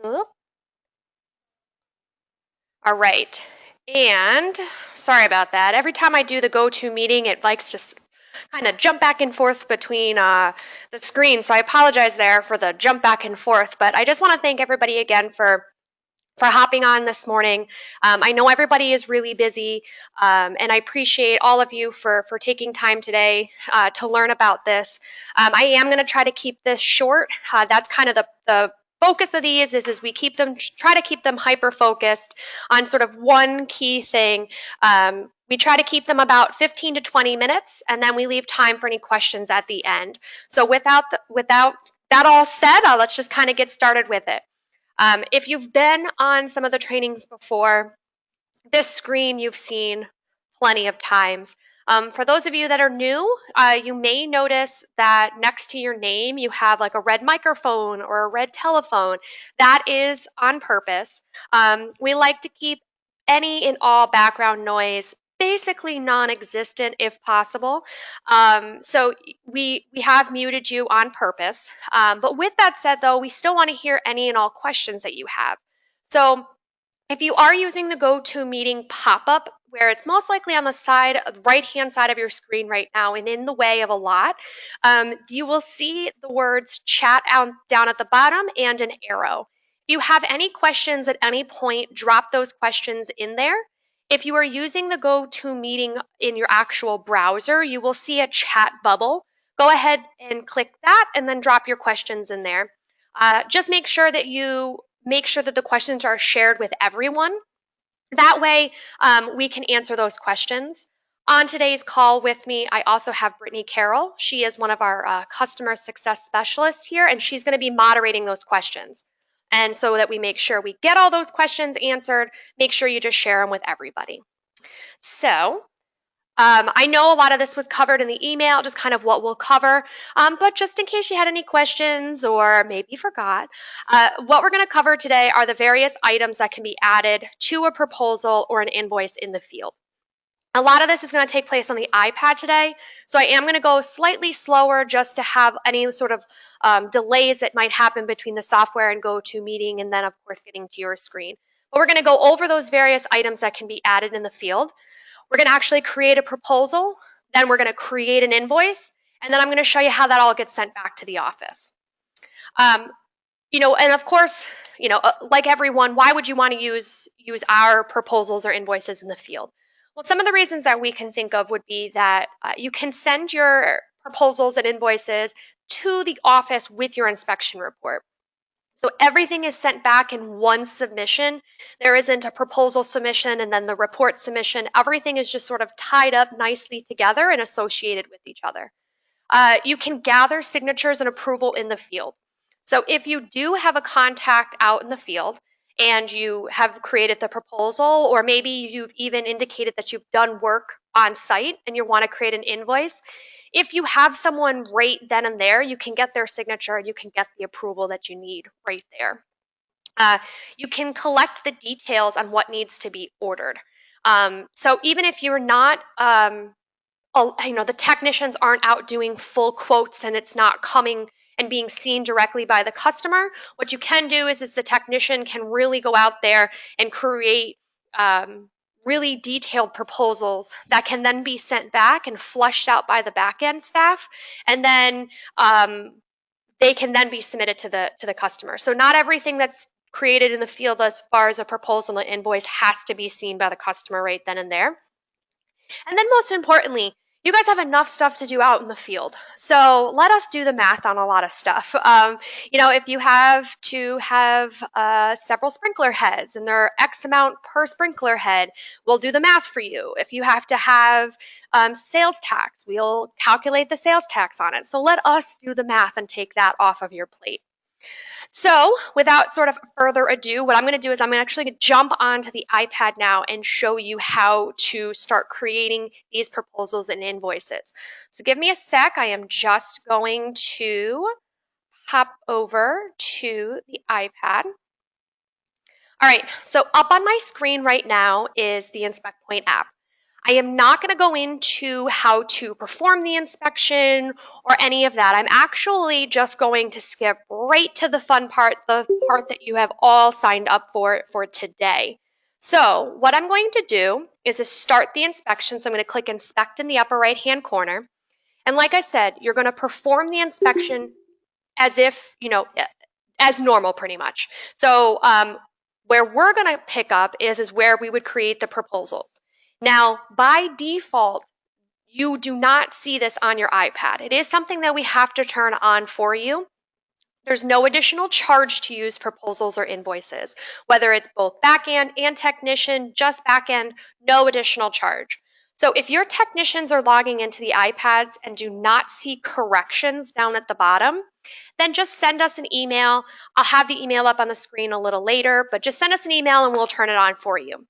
Oop. All right. And sorry about that. Every time I do the go-to meeting, it likes to kind of jump back and forth between the screens. So I apologize there for the jump back and forth. But I just want to thank everybody again for hopping on this morning. I know everybody is really busy, and I appreciate all of you for taking time today to learn about this. I am going to try to keep this short. That's kind of the focus of these is we try to keep them hyper focused on sort of one key thing. We try to keep them about 15 to 20 minutes, and then we leave time for any questions at the end. So without that all said, let's just kind of get started with it. If you've been on some of the trainings before, this screen you've seen plenty of times. For those of you that are new, you may notice that next to your name you have like a red microphone or a red telephone. That is on purpose. We like to keep any and all background noise basically non-existent if possible. So we have muted you on purpose. But with that said, though, we still want to hear any and all questions that you have. So if you are using the GoToMeeting pop-up, where it's most likely on the side, right-hand side of your screen right now and in the way of a lot, you will see the words chat down at the bottom and an arrow. If you have any questions at any point, drop those questions in there. If you are using the GoToMeeting in your actual browser, you will see a chat bubble. Go ahead and click that and then drop your questions in there. Just make sure that the questions are shared with everyone. That way, we can answer those questions. On today's call with me, I also have Brittany Carroll. She is one of our customer success specialists here, and she's going to be moderating those questions. And so that we make sure we get all those questions answered, make sure you just share them with everybody. So I know a lot of this was covered in the email, just kind of what we'll cover, but just in case you had any questions or maybe forgot, what we're going to cover today are the various items that can be added to a proposal or an invoice in the field. A lot of this is going to take place on the iPad today, so I am going to go slightly slower just to have any sort of delays that might happen between the software and GoToMeeting and then, of course, getting to your screen. But we're going to go over those various items that can be added in the field. We're going to actually create a proposal, then we're going to create an invoice, and then I'm going to show you how that all gets sent back to the office. And of course, like everyone, why would you want to use our proposals or invoices in the field? Well, some of the reasons that we can think of would be that you can send your proposals and invoices to the office with your inspection report. So everything is sent back in one submission. There isn't a proposal submission and then the report submission. Everything is just sort of tied up nicely together and associated with each other. You can gather signatures and approval in the field. So if you do have a contact out in the field and you have created the proposal, or maybe you've even indicated that you've done work on site and you want to create an invoice, if you have someone right then and there, you can get their signature and you can get the approval that you need right there. You can collect the details on what needs to be ordered. So even if you're not, the technicians aren't out doing full quotes and it's not coming and being seen directly by the customer, what you can do is the technician can really go out there and create really detailed proposals that can then be sent back and flushed out by the back end staff, and then they can then be submitted to the customer. So not everything that's created in the field as far as a proposal and invoice has to be seen by the customer right then and there. And then most importantly, you guys have enough stuff to do out in the field. So let us do the math on a lot of stuff. If you have to have several sprinkler heads and there are X amount per sprinkler head, we'll do the math for you. If you have to have sales tax, we'll calculate the sales tax on it. So let us do the math and take that off of your plate. So without sort of further ado, what I'm going to do is I'm actually going to jump onto the iPad now and show you how to start creating these proposals and invoices. So give me a sec. I am just going to hop over to the iPad. All right, so up on my screen right now is the Inspect Point app. I am not going to go into how to perform the inspection or any of that. I'm actually just going to skip right to the fun part, the part that you have all signed up for today. So what I'm going to do is to start the inspection. So I'm going to click Inspect in the upper right-hand corner. And like I said, you're going to perform the inspection as if, as normal pretty much. So where we're going to pick up is where we would create the proposals. Now, by default, you do not see this on your iPad. It is something that we have to turn on for you. There's no additional charge to use proposals or invoices, whether it's both backend and technician, just backend, no additional charge. So if your technicians are logging into the iPads and do not see corrections down at the bottom, then just send us an email. I'll have the email up on the screen a little later, but just send us an email and we'll turn it on for you.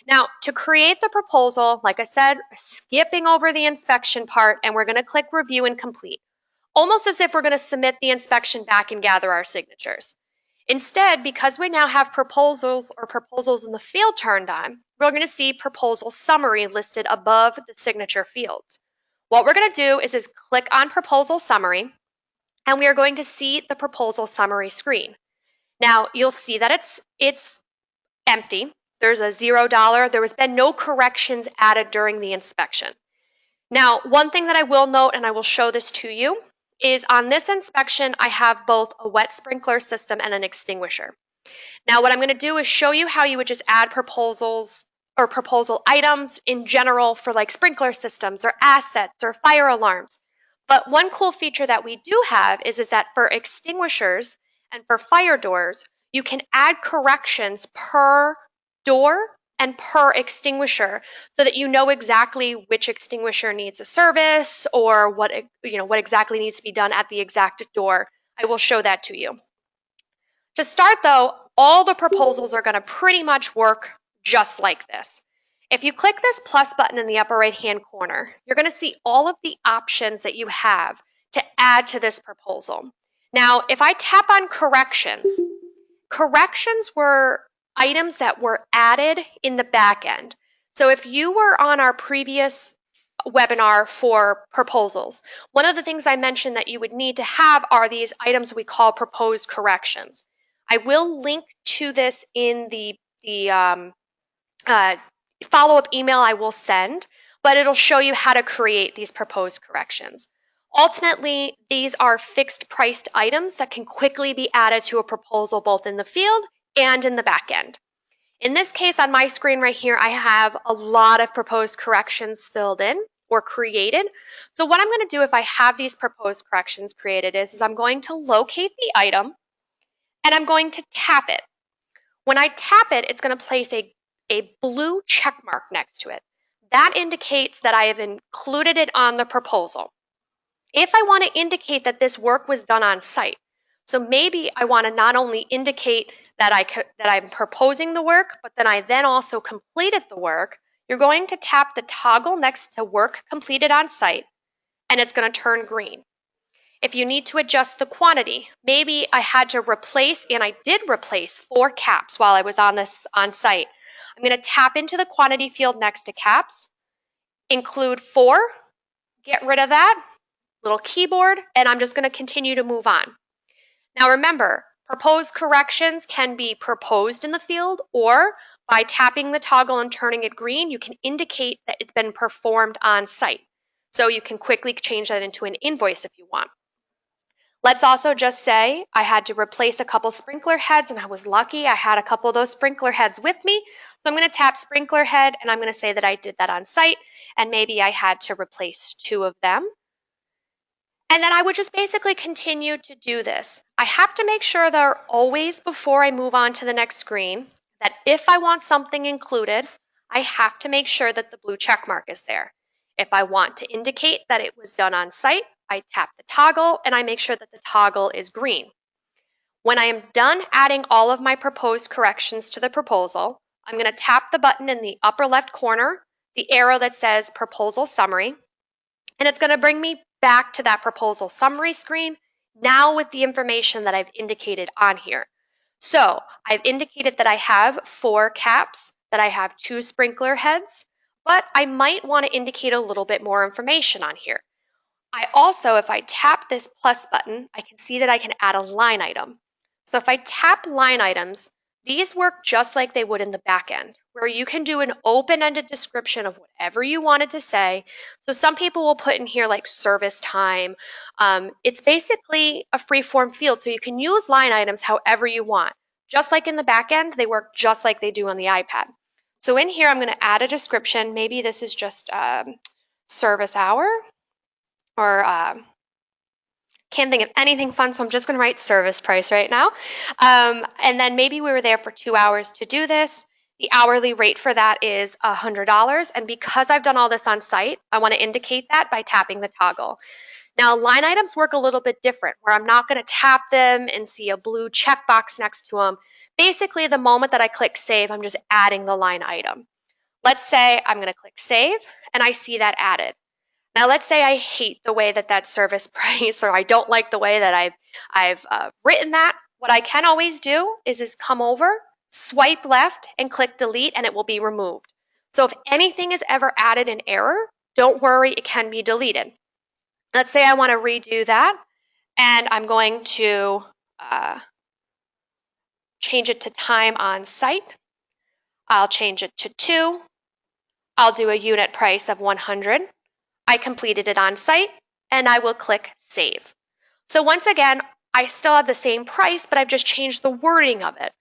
Now, to create the proposal, like I said, skipping over the inspection part, and we're going to click Review and Complete, almost as if we're going to submit the inspection back and gather our signatures. Instead, because we now have proposals or proposals in the field turned on, we're going to see Proposal Summary listed above the signature fields. What we're going to do is click on Proposal Summary, and we are going to see the Proposal Summary screen. Now, you'll see that it's empty. There's a $0. There has been no corrections added during the inspection. Now, one thing that I will note, and I will show this to you, is on this inspection, I have both a wet sprinkler system and an extinguisher. Now, what I'm going to do is show you how you would just add proposals or proposal items in general for like sprinkler systems or assets or fire alarms. But one cool feature that we do have is that for extinguishers and for fire doors, you can add corrections per door and per extinguisher so that you know exactly which extinguisher needs a service or what exactly needs to be done at the exact door. I will show that to you. To start though, all the proposals are going to pretty much work just like this. If you click this plus button in the upper right hand corner, you're going to see all of the options that you have to add to this proposal. Now, if I tap on corrections were items that were added in the back end. So if you were on our previous webinar for proposals, one of the things I mentioned that you would need to have are these items we call proposed corrections. I will link to this in the follow-up email I will send, but it'll show you how to create these proposed corrections. Ultimately, these are fixed priced items that can quickly be added to a proposal both in the field and in the back end. In this case, on my screen right here, I have a lot of proposed corrections filled in or created. So what I'm going to do if I have these proposed corrections created is I'm going to locate the item and I'm going to tap it. When I tap it, it's going to place a blue check mark next to it. That indicates that I have included it on the proposal. If I want to indicate that this work was done on site, so maybe I want to not only indicate that I'm proposing the work, but then I also completed the work, you're going to tap the toggle next to work completed on site, and it's going to turn green. If you need to adjust the quantity, maybe I had to replace, and I did replace 4 caps while I was on site. I'm going to tap into the quantity field next to caps, include 4, get rid of that, little keyboard, and I'm just going to continue to move on. Now remember, proposed corrections can be proposed in the field, or by tapping the toggle and turning it green, you can indicate that it's been performed on site. So you can quickly change that into an invoice if you want. Let's also just say I had to replace a couple sprinkler heads, and I was lucky I had a couple of those sprinkler heads with me. So I'm going to tap sprinkler head, and I'm going to say that I did that on site, and maybe I had to replace 2 of them. And then I would just basically continue to do this. I have to make sure that always before I move on to the next screen, that if I want something included, I have to make sure that the blue check mark is there. If I want to indicate that it was done on site, I tap the toggle and I make sure that the toggle is green. When I am done adding all of my proposed corrections to the proposal, I'm going to tap the button in the upper left corner, the arrow that says Proposal Summary, and it's going to bring me back to that proposal summary screen, now with the information that I've indicated on here. So I've indicated that I have 4 caps, that I have 2 sprinkler heads, but I might want to indicate a little bit more information on here. I also, if I tap this plus button, I can see that I can add a line item. So if I tap line items, these work just like they would in the back end, where you can do an open-ended description of whatever you wanted to say. So some people will put in here like service time. It's basically a free-form field, so you can use line items however you want. Just like in the back end, they work just like they do on the iPad. So in here, I'm going to add a description. Maybe this is just service hour, or can't think of anything fun, so I'm just going to write service price right now. And then maybe we were there for 2 hours to do this. The hourly rate for that is $100. And because I've done all this on site, I want to indicate that by tapping the toggle. Now, line items work a little bit different, where I'm not going to tap them and see a blue checkbox next to them. Basically, the moment that I click save, I'm just adding the line item. Let's say I'm going to click save, and I see that added. Now, let's say I hate the way that service price, or I don't like the way that I've written that. What I can always do is come over, swipe left, and click delete, and it will be removed. So if anything is ever added in error, don't worry, it can be deleted. Let's say I want to redo that, and I'm going to change it to time on site. I'll change it to 2. I'll do a unit price of 100. I completed it on site, and I will click save. So once again, I still have the same price, but I've just changed the wording of it.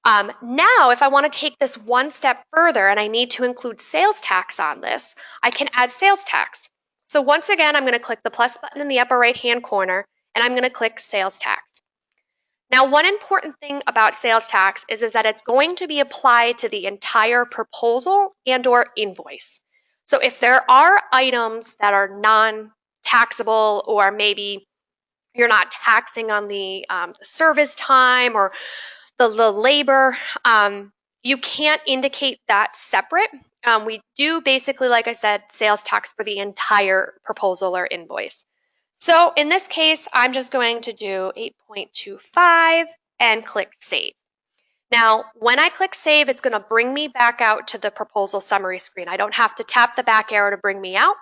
Now, if I want to take this one step further and I need to include sales tax on this, I can add sales tax. So once again, I'm going to click the plus button in the upper right-hand corner, and I'm going to click sales tax. Now, one important thing about sales tax is that it's going to be applied to the entire proposal and/or invoice. So if there are items that are non-taxable, or maybe you're not taxing on the service time or the labor, you can't indicate that separate. We do basically, like I said, sales tax for the entire proposal or invoice. So in this case, I'm just going to do 8.25 and click save. Now, when I click save, it's going to bring me back out to the proposal summary screen. I don't have to tap the back arrow to bring me out.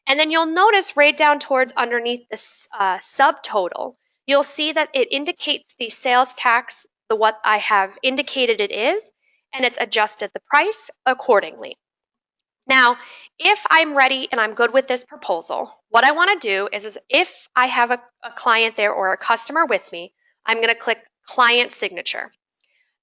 And then you'll notice right down towards underneath this subtotal, you'll see that it indicates the sales tax, what I have indicated it is, and it's adjusted the price accordingly. Now, if I'm ready and I'm good with this proposal, what I want to do is if I have a client there or a customer with me, I'm going to click client signature.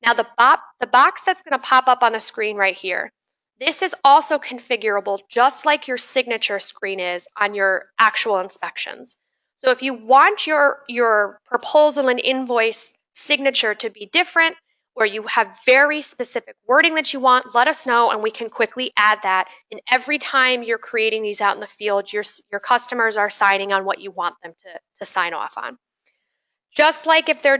Now, the box that's going to pop up on the screen right here, this is also configurable just like your signature screen is on your actual inspections. So if you want your proposal and invoice signature to be different, or you have very specific wording that you want, let us know and we can quickly add that. And every time you're creating these out in the field, your customers are signing on what you want them to sign off on. Just like if they're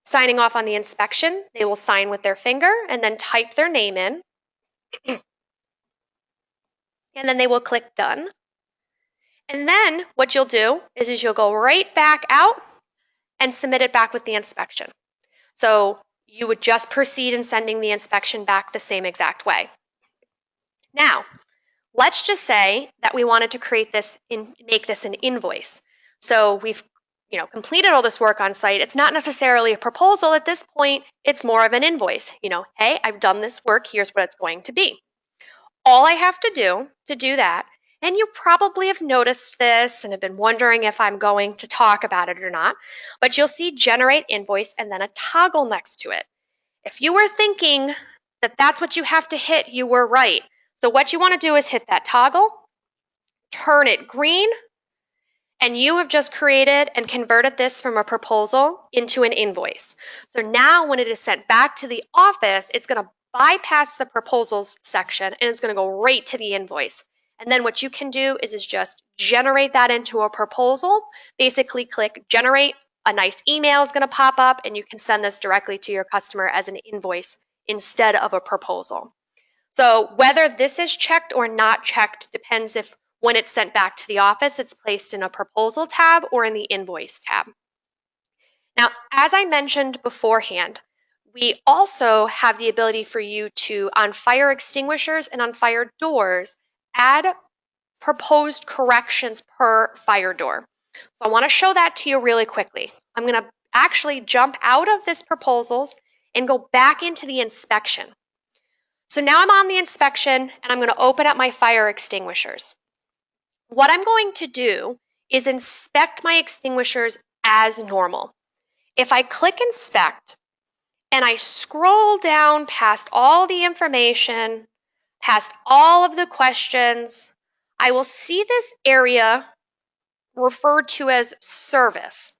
signing off on the inspection, they will sign with their finger and then type their name in. And then they will click done. And then what you'll do is you'll go right back out and submit it back with the inspection. So you would just proceed in sending the inspection back the same exact way. Now, let's just say that we wanted to make this an invoice. So we've completed all this work on site. It's not necessarily a proposal at this point. It's more of an invoice. Hey, I've done this work. Here's what it's going to be. All I have to do that, and you probably have noticed this and have been wondering if I'm going to talk about it or not, but you'll see generate invoice and then a toggle next to it. If you were thinking that that's what you have to hit, you were right. So what you want to do is hit that toggle, turn it green, and you have just created and converted this from a proposal into an invoice. So now when it is sent back to the office, it's going to bypass the proposals section and it's going to go right to the invoice. And then what you can do is just generate that into a proposal. Basically click generate. A nice email is going to pop up and you can send this directly to your customer as an invoice instead of a proposal. So whether this is checked or not checked depends if when it's sent back to the office, it's placed in a proposal tab or in the invoice tab. Now, as I mentioned beforehand, we also have the ability for you to, on fire extinguishers and on fire doors, add proposed corrections per fire door. So I want to show that to you really quickly. I'm going to actually jump out of this proposals and go back into the inspection. So now I'm on the inspection and I'm going to open up my fire extinguishers. What I'm going to do is inspect my extinguishers as normal. If I click inspect and I scroll down past all the information, past all of the questions, I will see this area referred to as service.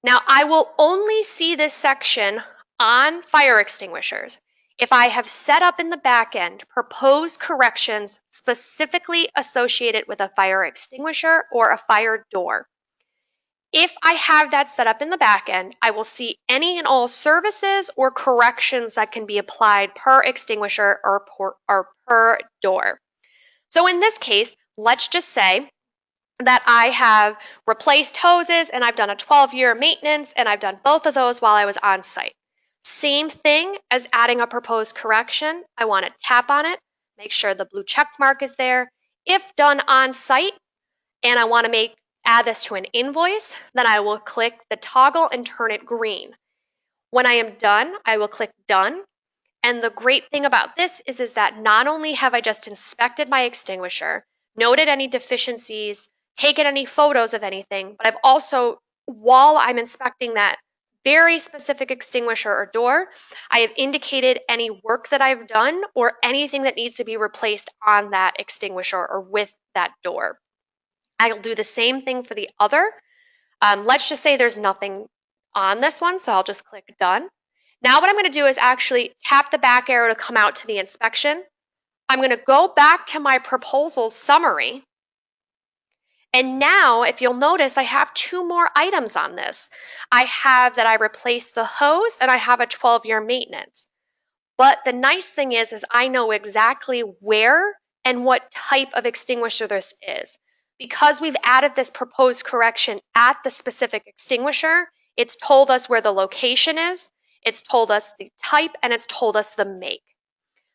Now, I will only see this section on fire extinguishers if I have set up in the back end proposed corrections specifically associated with a fire extinguisher or a fire door. If I have that set up in the back end, I will see any and all services or corrections that can be applied per extinguisher or per door. So in this case, let's just say that I have replaced hoses and I've done a 12-year maintenance and I've done both of those while I was on site. Same thing as adding a proposed correction. I want to tap on it, make sure the blue check mark is there. If done on site and I want to add this to an invoice, then I will click the toggle and turn it green. When I am done, I will click done. And the great thing about this is that not only have I just inspected my extinguisher, noted any deficiencies, taken any photos of anything, but I've also, while I'm inspecting that very specific extinguisher or door, I have indicated any work that I've done or anything that needs to be replaced on that extinguisher or with that door. I'll do the same thing for the other. Let's just say there's nothing on this one, so I'll just click done. Now what I'm going to do is actually tap the back arrow to come out to the inspection. I'm going to go back to my proposal summary. And now, if you'll notice, I have two more items on this. I have that I replaced the hose and I have a 12-year maintenance. But the nice thing is I know exactly where and what type of extinguisher this is. Because we've added this proposed correction at the specific extinguisher, it's told us where the location is, it's told us the type, and it's told us the make.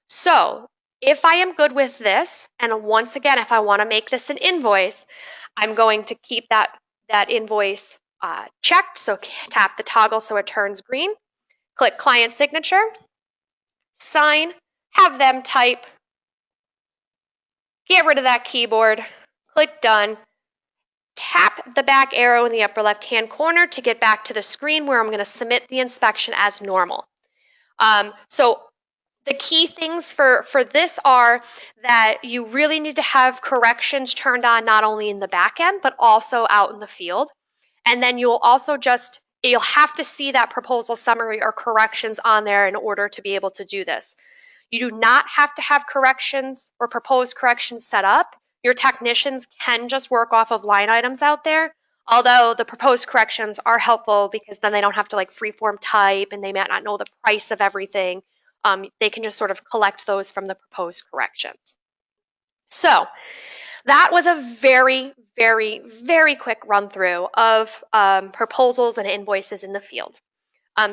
So if I am good with this, and once again, if I want to make this an invoice, I'm going to keep that invoice checked. So tap the toggle so it turns green, click client signature, sign, have them type, get rid of that keyboard, click done, tap the back arrow in the upper left-hand corner to get back to the screen where I'm going to submit the inspection as normal. So the key things for this are that you really need to have corrections turned on not only in the back end, but also out in the field. And then you'll have to see that proposal summary or corrections on there in order to be able to do this. You do not have to have corrections or proposed corrections set up. Your technicians can just work off of line items out there, although the proposed corrections are helpful because then they don't have to freeform type and they might not know the price of everything. They can just sort of collect those from the proposed corrections. So that was a very, very, very quick run through of proposals and invoices in the field.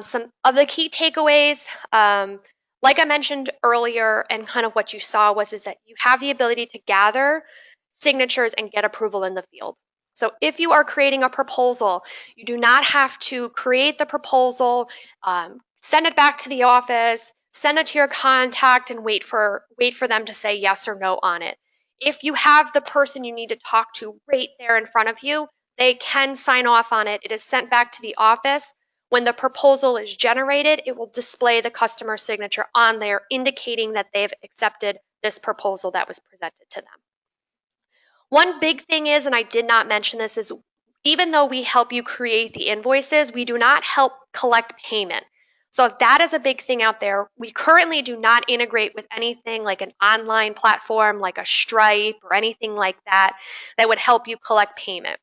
Some of the key takeaways, like I mentioned earlier, and kind of what you saw is that you have the ability to gather signatures and get approval in the field. So if you are creating a proposal, you do not have to create the proposal, send it back to the office, send it to your contact, and wait for them to say yes or no on it. If you have the person you need to talk to right there in front of you, they can sign off on it. It is sent back to the office. When the proposal is generated, it will display the customer signature on there, indicating that they've accepted this proposal that was presented to them. One big thing is, and I did not mention this, is even though we help you create the invoices, we do not help collect payment. So that is a big thing out there. We currently do not integrate with anything like an online platform like a Stripe or anything like that would help you collect payment.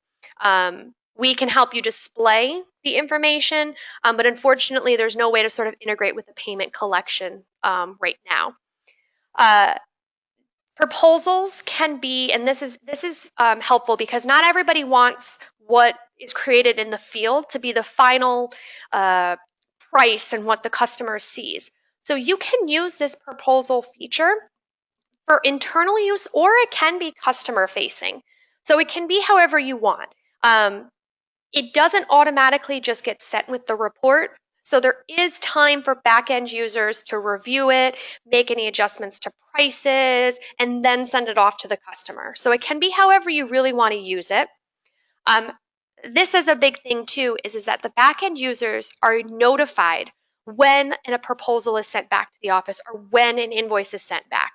We can help you display the information, but unfortunately there's no way to sort of integrate with the payment collection right now. Proposals can be, and this is helpful because not everybody wants what is created in the field to be the final price and what the customer sees. So you can use this proposal feature for internal use, or it can be customer facing. So it can be however you want. It doesn't automatically just get sent with the report. So there is time for back-end users to review it, make any adjustments to prices, and then send it off to the customer. So it can be however you really want to use it. This is a big thing too, is that the back-end users are notified when a proposal is sent back to the office or when an invoice is sent back.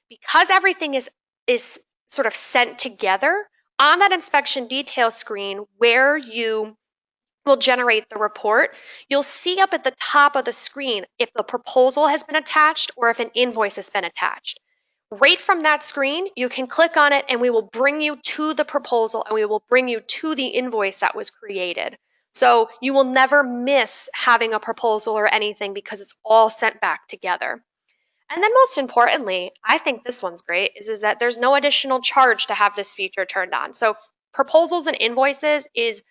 Because everything is sort of sent together on that inspection detail screen where you will generate the report, you'll see up at the top of the screen if the proposal has been attached or if an invoice has been attached. Right from that screen, you can click on it and we will bring you to the proposal and we will bring you to the invoice that was created. So you will never miss having a proposal or anything because it's all sent back together. And then most importantly, I think this one's great, is that there's no additional charge to have this feature turned on. So proposals and invoices is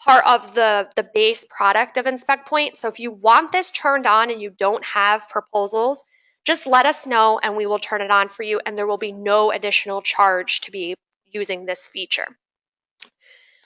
part of the base product of Inspect Point. So if you want this turned on and you don't have proposals, just let us know and we will turn it on for you, and there will be no additional charge to be using this feature.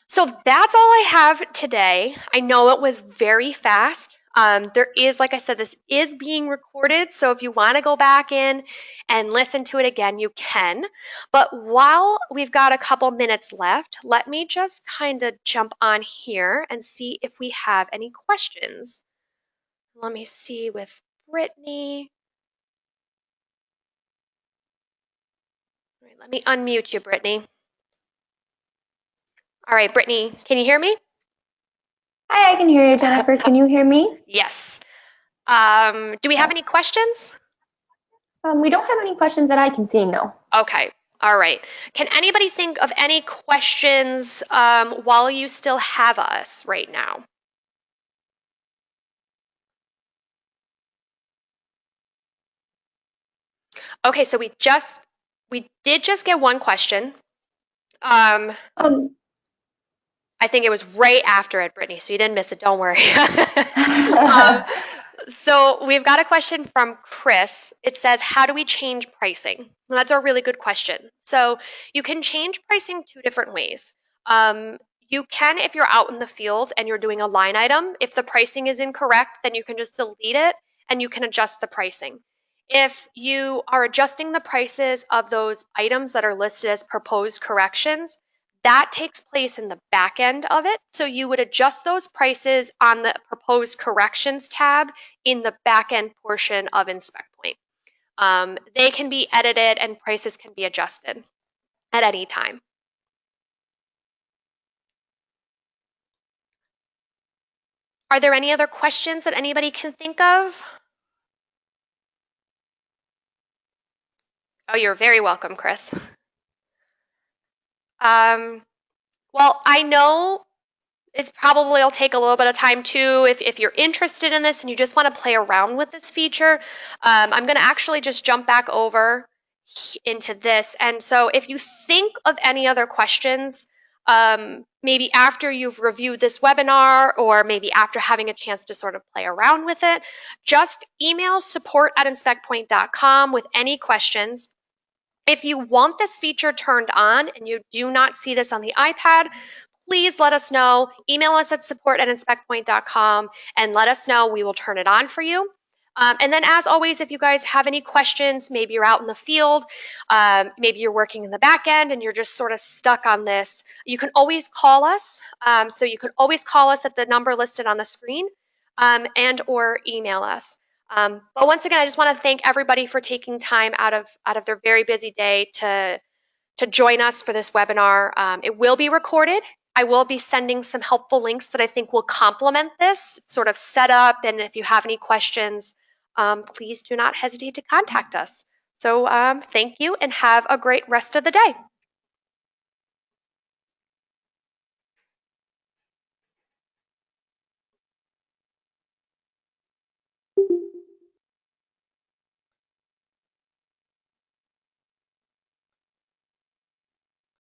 So that's all I have today. I know it was very fast. There is, like I said, this is being recorded. So if you want to go back in and listen to it again, you can. But while we've got a couple minutes left, let me just kind of jump on here and see if we have any questions. Let me see with Brittany. All right, let me unmute you, Brittany. All right, Brittany, can you hear me? Hi, I can hear you, Jennifer. Can you hear me? Yes. Do we have any questions? We don't have any questions that I can see, no. Okay. All right. Can anybody think of any questions while you still have us right now? Okay, so we did just get one question. I think it was right after it, Brittany, so you didn't miss it. Don't worry. So we've got a question from Chris. It says, how do we change pricing? Well, that's a really good question. So you can change pricing two different ways. You can, if you're out in the field and you're doing a line item, if the pricing is incorrect, then you can just delete it and you can adjust the pricing. If you are adjusting the prices of those items that are listed as proposed corrections, that takes place in the back end of it. So you would adjust those prices on the proposed corrections tab in the back end portion of Inspect Point. They can be edited and prices can be adjusted at any time. Are there any other questions that anybody can think of? Oh, you're very welcome, Chris. Well, I know it's probably will take a little bit of time too. If you're interested in this and you just want to play around with this feature, I'm going to actually just jump back over into this. And so if you think of any other questions, maybe after you've reviewed this webinar or maybe after having a chance to sort of play around with it, just email support@inspectpoint.com with any questions. If you want this feature turned on and you do not see this on the iPad, please let us know. Email us at support@inspectpoint.com and let us know. We will turn it on for you. And then as always, if you guys have any questions, maybe you're out in the field, maybe you're working in the back end and you're just sort of stuck on this, you can always call us. So you can always call us at the number listed on the screen and or email us. But once again, I just want to thank everybody for taking time out of their very busy day to join us for this webinar. It will be recorded. I will be sending some helpful links that I think will complement this sort of setup. And if you have any questions, please do not hesitate to contact us. So thank you and have a great rest of the day.